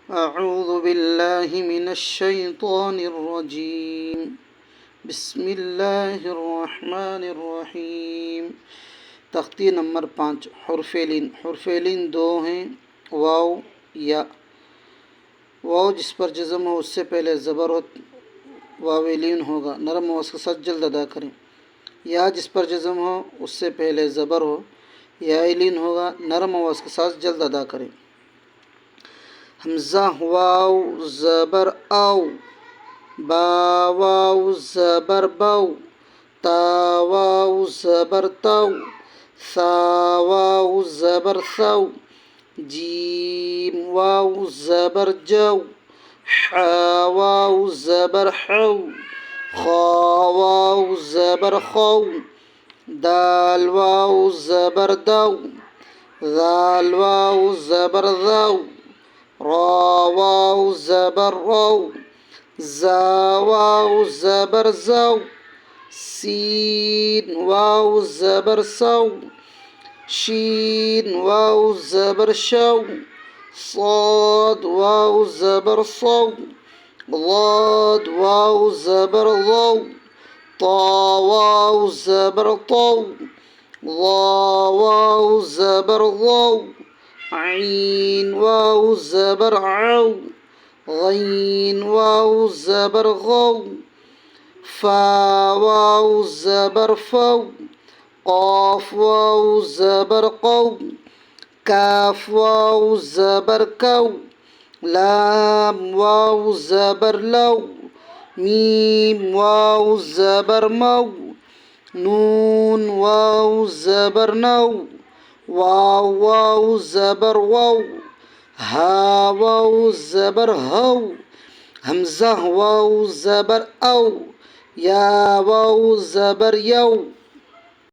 أعوذ بالله من الشيطان الرجيم بسم الله الرحمن الرحيم। तख्ती नंबर 5 हुर्फेलिन दो हैं, वाव या। वाव जिस पर जज़म हो उससे पहले ज़बर हो, वावेलिन होगा, नरम आवाज़ के साथ जल्द अदा करें। या जिस पर जज़म हो उससे पहले ज़बर हो, यालिन होगा, नरम आवाज़ के साथ जल्द अदा करें। हमज़ा वाव ज़बर आव, बा वाव ज़बर बाव, ता वाव ज़बर ताव, सा वाव ज़बर साव, जीम वाव ज़बर जाव, हा वाव ज़बर हाव, खा वाव ज़बर खाव, दाल वाव ज़बर दाव, ज़ाल वाव ज़बर ज़ाव, रा वाव ज़बर राव, ज़ा वाव ज़बर ज़ाव, सीन वाव ज़बर साव, शीन वाव ज़बर शाव, صاد वाव ज़बर साव, ضاد वाव ज़बर ज़ाव, طا वाव ज़बर طاव, ظا वाव ज़बर ज़ाव, عين واو ज़बर عو، غين واو ज़बर غو، فا واو ज़बर فو، قاف واو ज़बर قو، काफ वाव ज़बर कौ, लाम वाव ज़बर लौ, मीम वाव ज़बर मौ, नून वाव ज़बर नौ, वाव वाव ज़बर वाव, हा वाव ज़बर हौ, हमज़ा वाव ज़बर औ, या वाव ज़बर यौ।